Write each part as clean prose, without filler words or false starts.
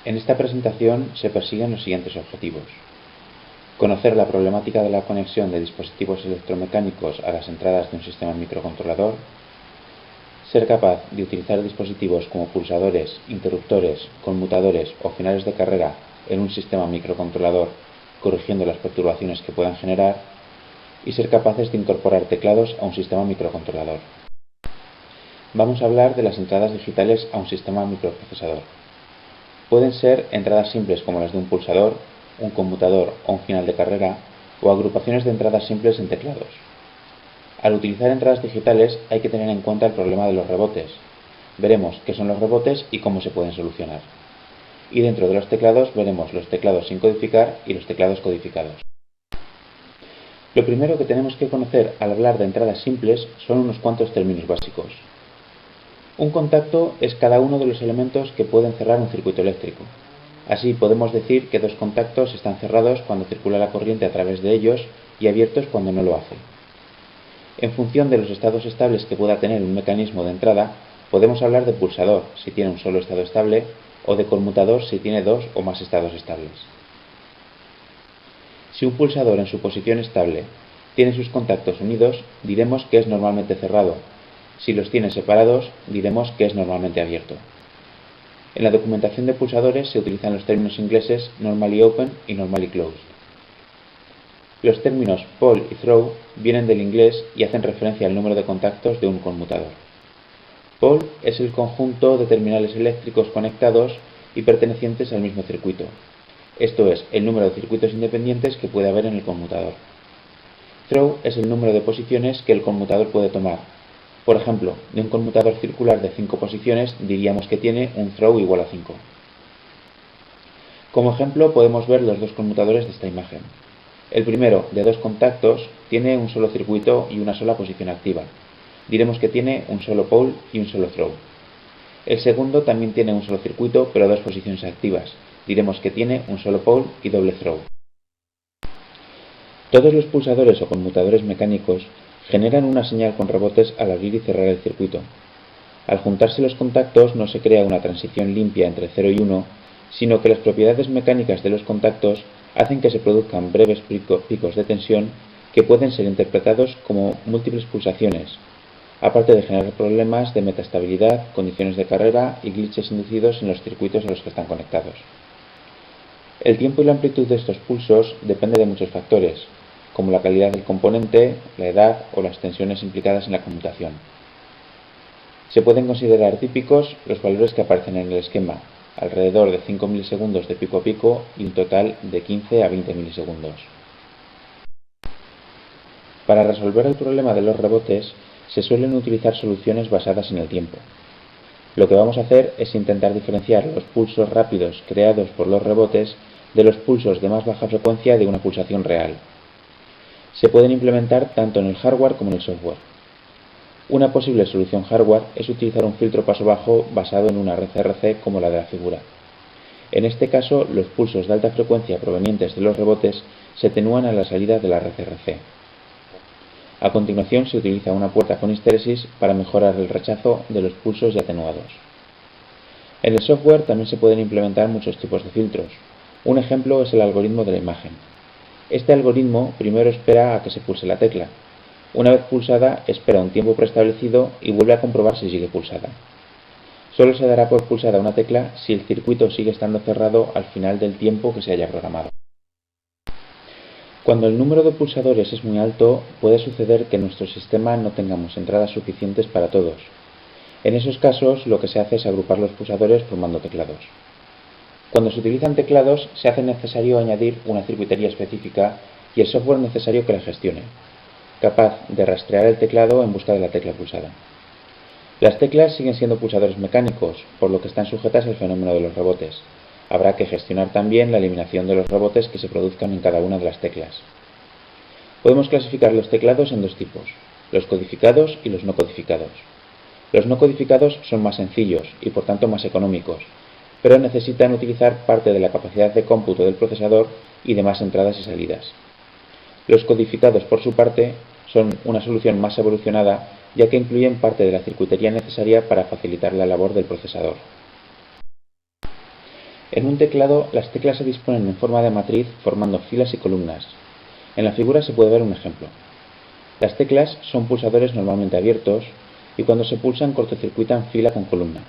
En esta presentación se persiguen los siguientes objetivos: conocer la problemática de la conexión de dispositivos electromecánicos a las entradas de un sistema microcontrolador, ser capaz de utilizar dispositivos como pulsadores, interruptores, conmutadores o finales de carrera en un sistema microcontrolador, corrigiendo las perturbaciones que puedan generar, y ser capaces de incorporar teclados a un sistema microcontrolador. Vamos a hablar de las entradas digitales a un sistema microprocesador. Pueden ser entradas simples como las de un pulsador, un conmutador o un final de carrera, o agrupaciones de entradas simples en teclados. Al utilizar entradas digitales hay que tener en cuenta el problema de los rebotes. Veremos qué son los rebotes y cómo se pueden solucionar. Y dentro de los teclados veremos los teclados sin codificar y los teclados codificados. Lo primero que tenemos que conocer al hablar de entradas simples son unos cuantos términos básicos. Un contacto es cada uno de los elementos que pueden cerrar un circuito eléctrico. Así podemos decir que dos contactos están cerrados cuando circula la corriente a través de ellos y abiertos cuando no lo hace. En función de los estados estables que pueda tener un mecanismo de entrada, podemos hablar de pulsador si tiene un solo estado estable o de conmutador si tiene dos o más estados estables. Si un pulsador en su posición estable tiene sus contactos unidos, diremos que es normalmente cerrado. Si los tiene separados, diremos que es normalmente abierto. En la documentación de pulsadores se utilizan los términos ingleses normally open y normally closed. Los términos pull y throw vienen del inglés y hacen referencia al número de contactos de un conmutador. Pull es el conjunto de terminales eléctricos conectados y pertenecientes al mismo circuito. Esto es, el número de circuitos independientes que puede haber en el conmutador. Throw es el número de posiciones que el conmutador puede tomar. Por ejemplo, de un conmutador circular de 5 posiciones diríamos que tiene un throw igual a 5. Como ejemplo podemos ver los dos conmutadores de esta imagen. El primero, de dos contactos, tiene un solo circuito y una sola posición activa. Diremos que tiene un solo pull y un solo throw. El segundo también tiene un solo circuito pero dos posiciones activas. Diremos que tiene un solo pull y doble throw. Todos los pulsadores o conmutadores mecánicos generan una señal con rebotes al abrir y cerrar el circuito. Al juntarse los contactos no se crea una transición limpia entre 0 y 1, sino que las propiedades mecánicas de los contactos hacen que se produzcan breves picos de tensión que pueden ser interpretados como múltiples pulsaciones, aparte de generar problemas de metaestabilidad, condiciones de carrera y glitches inducidos en los circuitos a los que están conectados. El tiempo y la amplitud de estos pulsos depende de muchos factores, como la calidad del componente, la edad o las tensiones implicadas en la conmutación. Se pueden considerar típicos los valores que aparecen en el esquema, alrededor de 5 milisegundos de pico a pico y un total de 15 a 20 milisegundos. Para resolver el problema de los rebotes, se suelen utilizar soluciones basadas en el tiempo. Lo que vamos a hacer es intentar diferenciar los pulsos rápidos creados por los rebotes de los pulsos de más baja frecuencia de una pulsación real. Se pueden implementar tanto en el hardware como en el software. Una posible solución hardware es utilizar un filtro paso bajo basado en una RCRC como la de la figura. En este caso, los pulsos de alta frecuencia provenientes de los rebotes se atenúan a la salida de la RCRC. A continuación se utiliza una puerta con histéresis para mejorar el rechazo de los pulsos ya atenuados. En el software también se pueden implementar muchos tipos de filtros. Un ejemplo es el algoritmo de la imagen. Este algoritmo primero espera a que se pulse la tecla. Una vez pulsada, espera un tiempo preestablecido y vuelve a comprobar si sigue pulsada. Solo se dará por pulsada una tecla si el circuito sigue estando cerrado al final del tiempo que se haya programado. Cuando el número de pulsadores es muy alto, puede suceder que en nuestro sistema no tengamos entradas suficientes para todos. En esos casos, lo que se hace es agrupar los pulsadores formando teclados. Cuando se utilizan teclados, se hace necesario añadir una circuitería específica y el software necesario que la gestione, capaz de rastrear el teclado en busca de la tecla pulsada. Las teclas siguen siendo pulsadores mecánicos, por lo que están sujetas al fenómeno de los rebotes. Habrá que gestionar también la eliminación de los rebotes que se produzcan en cada una de las teclas. Podemos clasificar los teclados en dos tipos, los codificados y los no codificados. Los no codificados son más sencillos y por tanto más económicos, pero necesitan utilizar parte de la capacidad de cómputo del procesador y demás entradas y salidas. Los codificados, por su parte, son una solución más evolucionada, ya que incluyen parte de la circuitería necesaria para facilitar la labor del procesador. En un teclado, las teclas se disponen en forma de matriz formando filas y columnas. En la figura se puede ver un ejemplo. Las teclas son pulsadores normalmente abiertos y cuando se pulsan cortocircuitan fila con columna.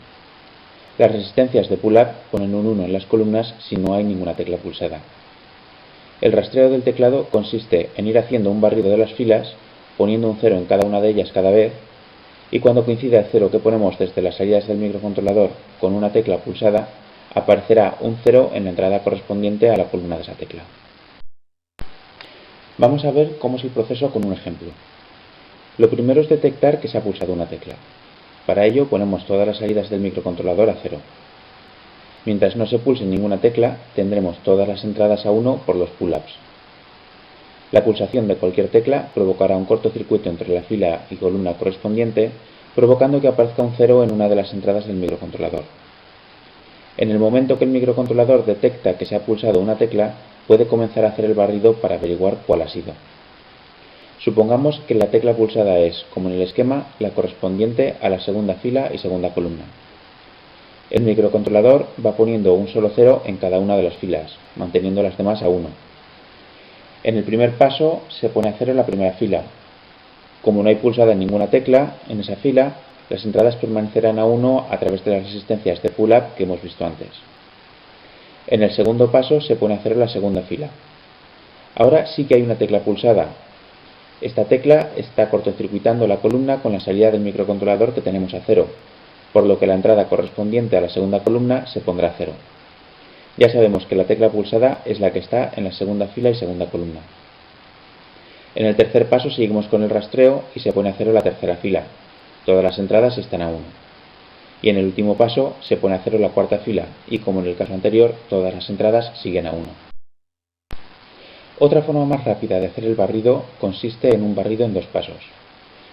Las resistencias de pull-up ponen un 1 en las columnas si no hay ninguna tecla pulsada. El rastreo del teclado consiste en ir haciendo un barrido de las filas, poniendo un 0 en cada una de ellas cada vez, y cuando coincida el 0 que ponemos desde las salidas del microcontrolador con una tecla pulsada, aparecerá un 0 en la entrada correspondiente a la columna de esa tecla. Vamos a ver cómo es el proceso con un ejemplo. Lo primero es detectar que se ha pulsado una tecla. Para ello ponemos todas las salidas del microcontrolador a 0. Mientras no se pulse ninguna tecla, tendremos todas las entradas a 1 por los pull-ups. La pulsación de cualquier tecla provocará un cortocircuito entre la fila y columna correspondiente, provocando que aparezca un 0 en una de las entradas del microcontrolador. En el momento que el microcontrolador detecta que se ha pulsado una tecla, puede comenzar a hacer el barrido para averiguar cuál ha sido. Supongamos que la tecla pulsada es, como en el esquema, la correspondiente a la segunda fila y segunda columna. El microcontrolador va poniendo un solo 0 en cada una de las filas, manteniendo las demás a 1. En el primer paso se pone a 0 en la primera fila. Como no hay pulsada ninguna tecla en esa fila, las entradas permanecerán a 1 a través de las resistencias de pull-up que hemos visto antes. En el segundo paso se pone a 0 en la segunda fila. Ahora sí que hay una tecla pulsada. Esta tecla está cortocircuitando la columna con la salida del microcontrolador que tenemos a 0, por lo que la entrada correspondiente a la segunda columna se pondrá a 0. Ya sabemos que la tecla pulsada es la que está en la segunda fila y segunda columna. En el tercer paso seguimos con el rastreo y se pone a 0 la tercera fila. Todas las entradas están a 1. Y en el último paso se pone a 0 la cuarta fila y, como en el caso anterior, todas las entradas siguen a 1. Otra forma más rápida de hacer el barrido consiste en un barrido en dos pasos.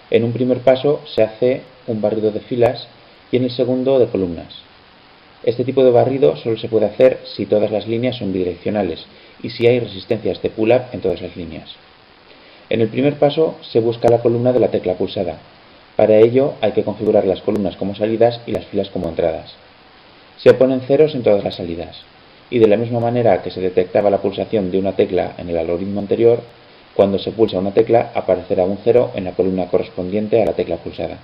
En un primer paso se hace un barrido de filas y en el segundo de columnas. Este tipo de barrido solo se puede hacer si todas las líneas son bidireccionales y si hay resistencias de pull-up en todas las líneas. En el primer paso se busca la columna de la tecla pulsada. Para ello hay que configurar las columnas como salidas y las filas como entradas. Se ponen ceros en todas las salidas, y de la misma manera que se detectaba la pulsación de una tecla en el algoritmo anterior, cuando se pulsa una tecla aparecerá un 0 en la columna correspondiente a la tecla pulsada.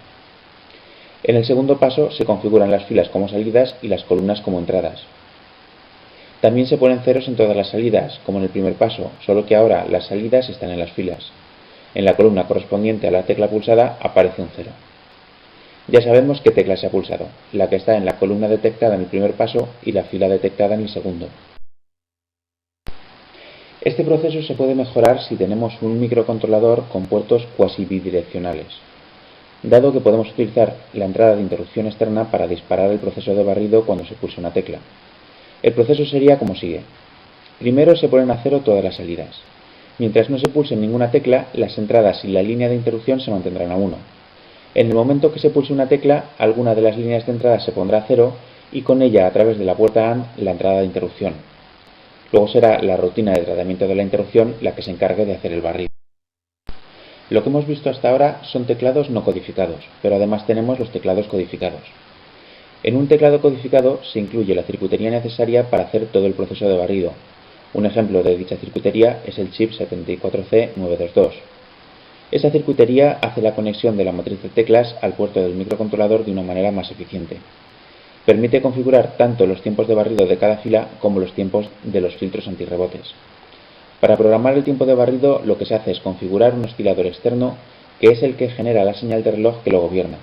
En el segundo paso se configuran las filas como salidas y las columnas como entradas. También se ponen ceros en todas las salidas, como en el primer paso, solo que ahora las salidas están en las filas. En la columna correspondiente a la tecla pulsada aparece un 0. Ya sabemos qué tecla se ha pulsado, la que está en la columna detectada en el primer paso y la fila detectada en el segundo. Este proceso se puede mejorar si tenemos un microcontrolador con puertos cuasi bidireccionales, dado que podemos utilizar la entrada de interrupción externa para disparar el proceso de barrido cuando se pulsa una tecla. El proceso sería como sigue. Primero se ponen a 0 todas las salidas. Mientras no se pulse ninguna tecla, las entradas y la línea de interrupción se mantendrán a 1. En el momento que se pulse una tecla, alguna de las líneas de entrada se pondrá a 0 y con ella, a través de la puerta AND, la entrada de interrupción. Luego será la rutina de tratamiento de la interrupción la que se encargue de hacer el barrido. Lo que hemos visto hasta ahora son teclados no codificados, pero además tenemos los teclados codificados. En un teclado codificado se incluye la circuitería necesaria para hacer todo el proceso de barrido. Un ejemplo de dicha circuitería es el chip 74C922. Esa circuitería hace la conexión de la matriz de teclas al puerto del microcontrolador de una manera más eficiente. Permite configurar tanto los tiempos de barrido de cada fila como los tiempos de los filtros antirrebotes. Para programar el tiempo de barrido lo que se hace es configurar un oscilador externo que es el que genera la señal de reloj que lo gobierna.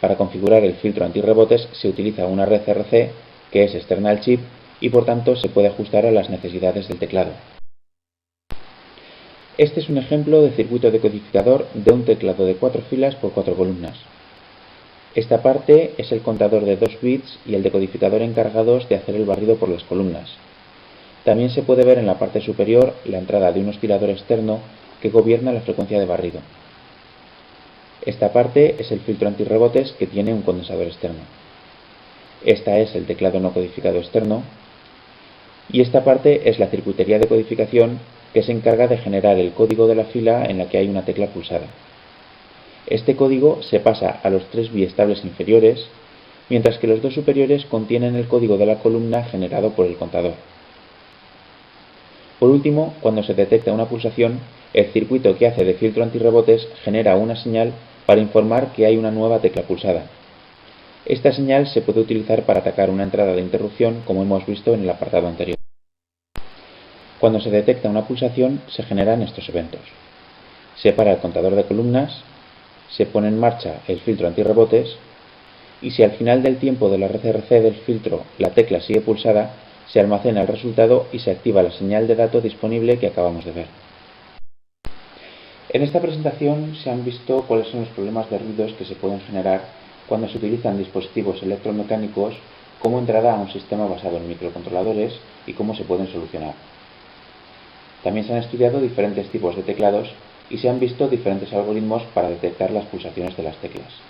Para configurar el filtro antirrebotes se utiliza una red RC que es externa al chip y por tanto se puede ajustar a las necesidades del teclado. Este es un ejemplo de circuito decodificador de un teclado de 4 filas por 4 columnas. Esta parte es el contador de 2 bits y el decodificador encargados de hacer el barrido por las columnas. También se puede ver en la parte superior la entrada de un oscilador externo que gobierna la frecuencia de barrido. Esta parte es el filtro antirrebotes que tiene un condensador externo. Esta es el teclado no codificado externo. Y esta parte es la circuitería de codificación que se encarga de generar el código de la fila en la que hay una tecla pulsada. Este código se pasa a los 3 biestables inferiores mientras que los dos superiores contienen el código de la columna generado por el contador. Por último, cuando se detecta una pulsación, el circuito que hace de filtro antirrebotes genera una señal para informar que hay una nueva tecla pulsada. Esta señal se puede utilizar para atacar una entrada de interrupción, como hemos visto en el apartado anterior. Cuando se detecta una pulsación, se generan estos eventos. Se para el contador de columnas, se pone en marcha el filtro antirrebotes, y si al final del tiempo de la RCRC del filtro la tecla sigue pulsada, se almacena el resultado y se activa la señal de dato disponible que acabamos de ver. En esta presentación se han visto cuáles son los problemas de ruidos que se pueden generar cuando se utilizan dispositivos electromecánicos como entrada a un sistema basado en microcontroladores y cómo se pueden solucionar. También se han estudiado diferentes tipos de teclados y se han visto diferentes algoritmos para detectar las pulsaciones de las teclas.